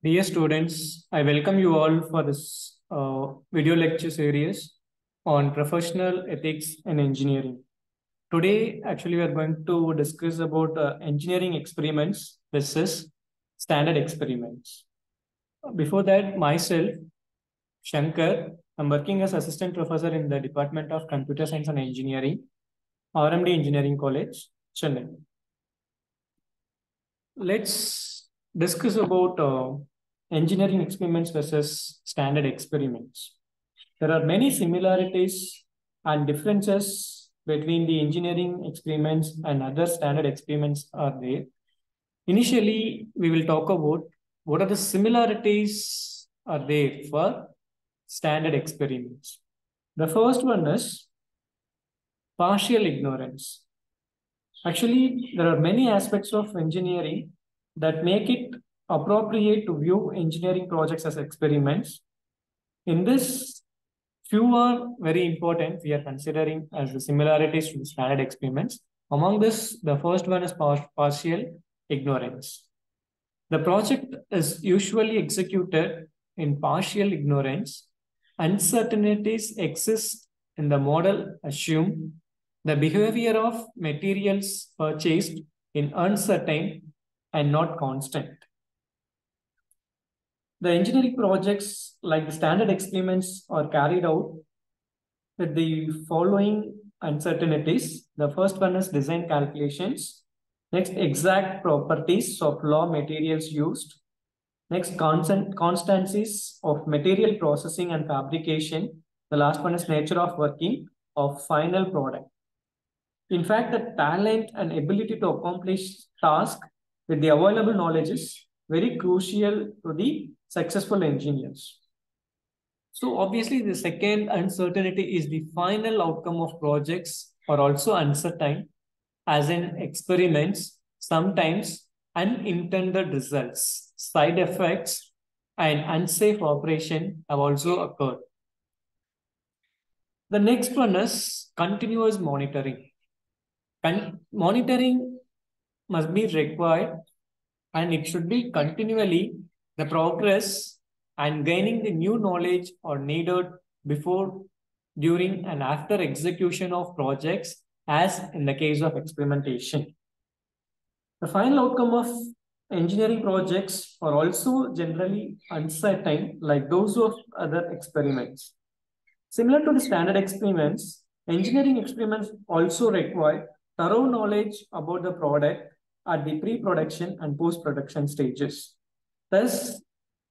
Dear students, I welcome you all for this video lecture series on professional ethics and engineering. Today, actually, we are going to discuss about engineering experiments versus standard experiments. Before that, myself, Shankar, I'm working as assistant professor in the Department of Computer Science and Engineering, RMD Engineering College, Chennai. Let's discuss about engineering experiments versus standard experiments. There are many similarities and differences between the engineering experiments and other standard experiments are there. Initially, we will talk about what are the similarities are there for standard experiments. The first one is partial ignorance. Actually, there are many aspects of engineering that make it appropriate to view engineering projects as experiments. In this, few are very important we are considering as the similarities to the standard experiments. Among this, the first one is partial ignorance. The project is usually executed in partial ignorance. Uncertainties exist in the model assumed. The behavior of materials purchased in uncertain and not constant. The engineering projects like the standard experiments are carried out with the following uncertainties. The first one is design calculations. Next, exact properties of raw materials used. Next, constancies of material processing and fabrication. The last one is nature of working of final product. In fact, the talent and ability to accomplish task with the available knowledge is very crucial to the successful engineers. So obviously the second uncertainty is the final outcome of projects are also uncertain, as in experiments, sometimes unintended results, side effects, and unsafe operation have also occurred. The next one is continuous monitoring. Monitoring must be required and it should be continually the progress and gaining the new knowledge are needed before, during, and after execution of projects, as in the case of experimentation. The final outcome of engineering projects are also generally uncertain, like those of other experiments. Similar to the standard experiments, engineering experiments also require thorough knowledge about the product at the pre-production and post-production stages. Thus,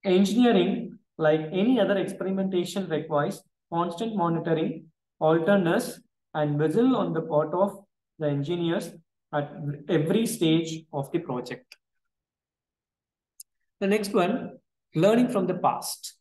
engineering, like any other experimentation, requires constant monitoring, alertness, and vigil on the part of the engineers at every stage of the project. The next one, learning from the past.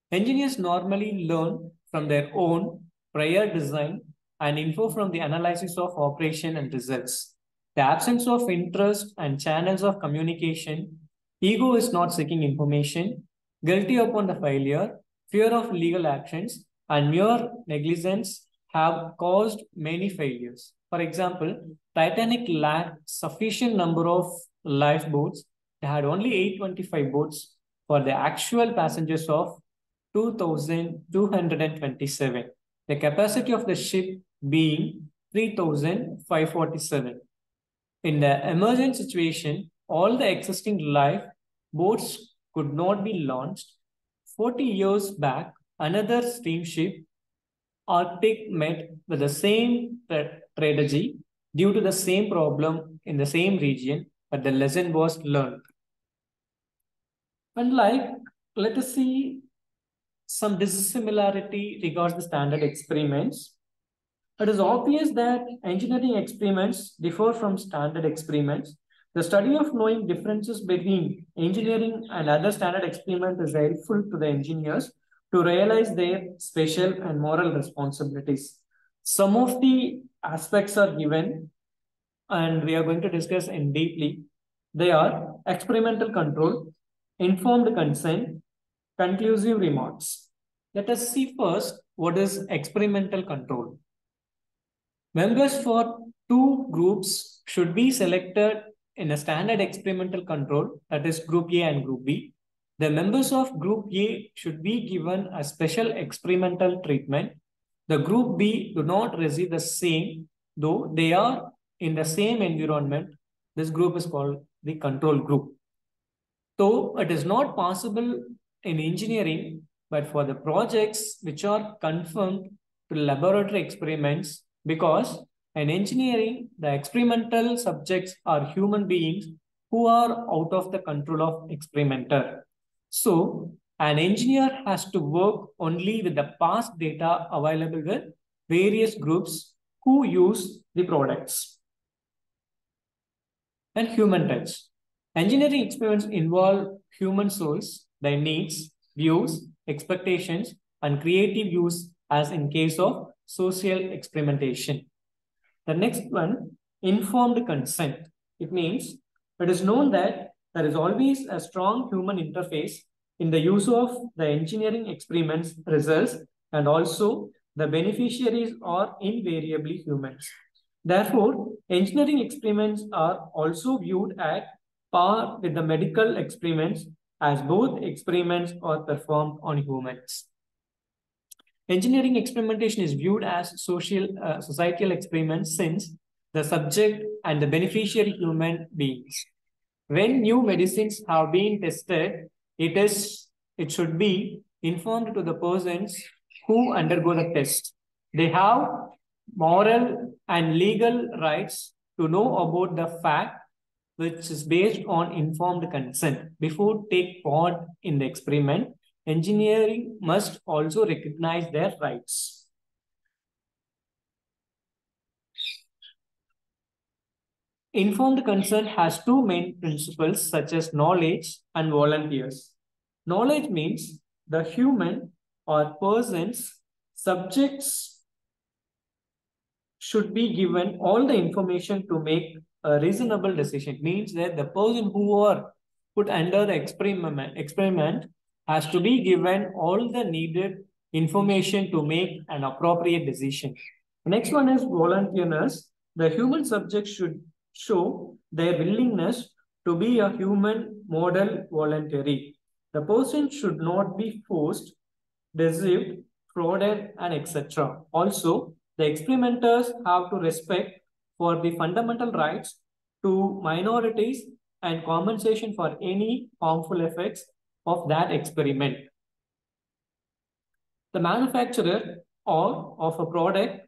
Engineers normally learn from their own prior design and info from the analysis of operation and results. The absence of interest and channels of communication, ego is not seeking information, guilty upon the failure, fear of legal actions, and mere negligence have caused many failures. For example, Titanic lacked sufficient number of lifeboats. They had only 825 boats for the actual passengers of 2,227. The capacity of the ship being 3,547. In the emergent situation, all the existing lifeboats could not be launched. 40 years back, another steamship, Arctic, met with the same tragedy due to the same problem in the same region, but the lesson was learned. And let us see some dissimilarity regards the standard experiments. It is obvious that engineering experiments differ from standard experiments. The study of knowing differences between engineering and other standard experiments is helpful to the engineers to realize their special and moral responsibilities. Some of the aspects are given and we are going to discuss in deeply. They are experimental control, informed consent, conclusive remarks. Let us see first what is experimental control. Members for two groups should be selected in a standard experimental control, that is Group A and Group B, the members of Group A should be given a special experimental treatment. The Group B do not receive the same, though they are in the same environment. This group is called the control group. So it is not possible in engineering, but for the projects which are confirmed to laboratory experiments, because in engineering, the experimental subjects are human beings who are out of the control of experimenter. So an engineer has to work only with the past data available with various groups who use the products. And human touch. Engineering experiments involve human souls, their needs, views, expectations, and creative use, as in case of social experimentation. The next one, informed consent. It means it is known that there is always a strong human interface in the use of the engineering experiments results, and also the beneficiaries are invariably humans. Therefore, engineering experiments are also viewed at par with the medical experiments, as both experiments are performed on humans. Engineering experimentation is viewed as societal experiments since the subject and the beneficiary human beings. When new medicines have been tested, it should be informed to the persons who undergo the test. They have moral and legal rights to know about the fact, which is based on informed consent. Before take part in the experiment, engineering must also recognize their rights. Informed consent has two main principles, such as knowledge and volunteers. Knowledge means the human or persons, subjects should be given all the information to make a reasonable decision. It means that the person who are put under the experiment has to be given all the needed information to make an appropriate decision. The next one is volunteerness. The human subject should show their willingness to be a human model voluntary. The person should not be forced, deceived, frauded, and etc. Also, the experimenters have to respect for the fundamental rights to minorities and compensation for any harmful effects of that experiment. The manufacturer or of a product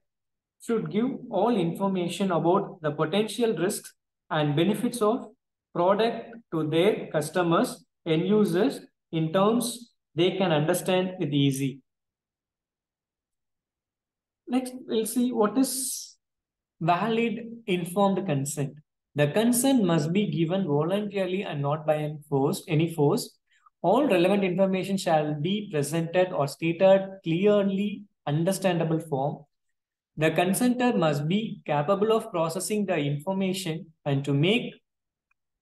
should give all information about the potential risks and benefits of product to their customers, end users, in terms they can understand with easy. Next, we'll see what is valid informed consent. The consent must be given voluntarily and not by any force. All relevant information shall be presented or stated clearly understandable form. The consenter must be capable of processing the information and to make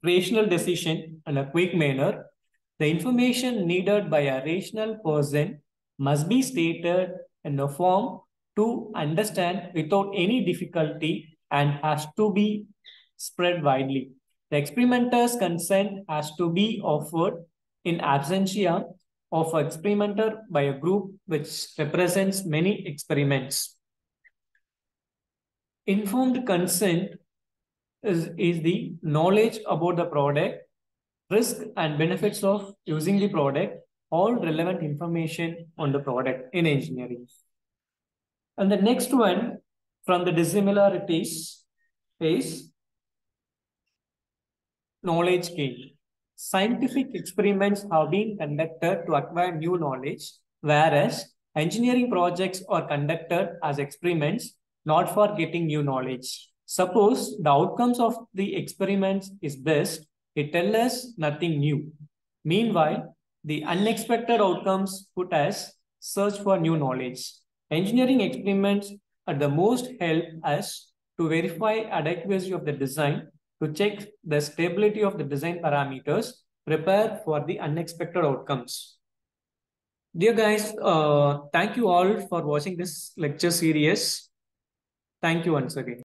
rational decision in a quick manner. The information needed by a rational person must be stated in a form to understand without any difficulty and has to be spread widely. The experimenter's consent has to be offered in absentia of an experimenter by a group which represents many experiments. Informed consent is the knowledge about the product, risk and benefits of using the product, all relevant information on the product in engineering. And the next one from the dissimilarities is knowledge gain. Scientific experiments have been conducted to acquire new knowledge, whereas engineering projects are conducted as experiments, not for getting new knowledge. Suppose the outcomes of the experiments is best, it tells us nothing new. Meanwhile, the unexpected outcomes put us search for new knowledge. Engineering experiments at the most help us to verify adequacy of the design, to check the stability of the design parameters, prepare for the unexpected outcomes. Dear guys, thank you all for watching this lecture series. Thank you once again.